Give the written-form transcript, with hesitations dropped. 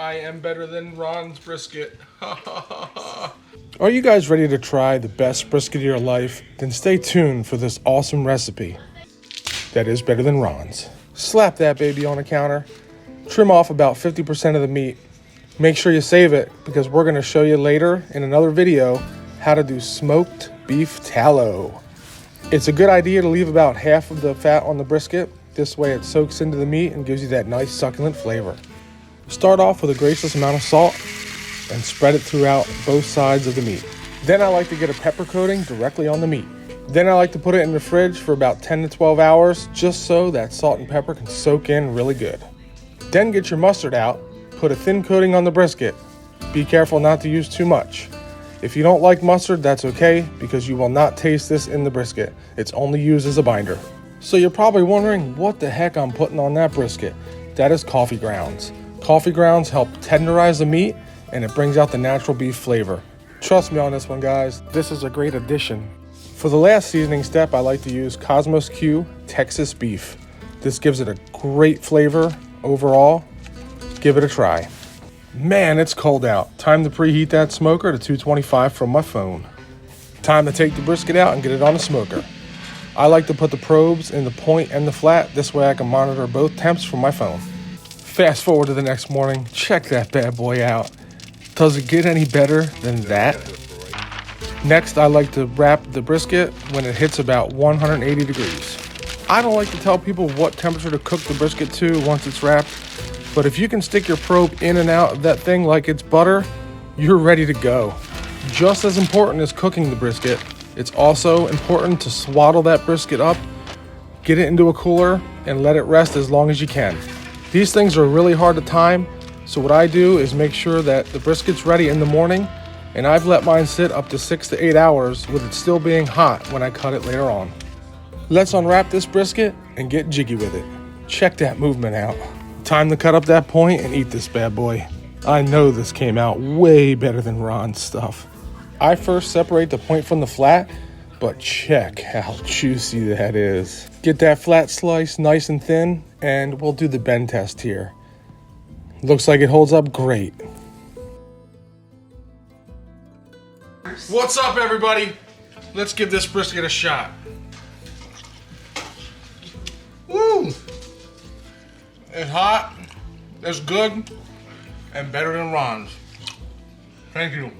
I am better than Ron's brisket. Are you guys ready to try the best brisket of your life? Then stay tuned for this awesome recipe that is better than Ron's. Slap that baby on the counter. Trim off about 50% of the meat. Make sure you save it because we're going to show you later in another video how to do smoked beef tallow. It's a good idea to leave about half of the fat on the brisket. This way it soaks into the meat and gives you that nice succulent flavor. Start off with a gracious amount of salt and spread it throughout both sides of the meat. Then I like to get a pepper coating directly on the meat. Then I like to put it in the fridge for about 10 to 12 hours just so that salt and pepper can soak in really good. Then get your mustard out, put a thin coating on the brisket. Be careful not to use too much. If you don't like mustard, that's okay because you will not taste this in the brisket. It's only used as a binder. So you're probably wondering what the heck I'm putting on that brisket. That is coffee grounds. Coffee grounds help tenderize the meat and it brings out the natural beef flavor. Trust me on this one, guys. This is a great addition. For the last seasoning step, I like to use Cosmos Q Texas beef. This gives it a great flavor overall. Give it a try. Man, it's cold out. Time to preheat that smoker to 225 from my phone. Time to take the brisket out and get it on the smoker. I like to put the probes in the point and the flat. This way I can monitor both temps from my phone. Fast forward to the next morning. Check that bad boy out. Does it get any better than that? Next, I like to wrap the brisket when it hits about 180 degrees. I don't like to tell people what temperature to cook the brisket to once it's wrapped. But if you can stick your probe in and out of that thing like it's butter, you're ready to go. Just as important as cooking the brisket, it's also important to swaddle that brisket up, get it into a cooler, and let it rest as long as you can. These things are really hard to time, so what I do is make sure that the brisket's ready in the morning, and I've let mine sit up to 6 to 8 hours with it still being hot when I cut it later on. Let's unwrap this brisket and get jiggy with it. Check that movement out. Time to cut up that point and eat this bad boy. I know this came out way better than Ron's stuff. I first separate the point from the flat, but check how juicy that is. Get that flat slice nice and thin, and we'll do the bend test here. Looks like it holds up great. What's up, everybody? Let's give this brisket a shot. Woo! It's hot, it's good, and better than Ron's. Thank you.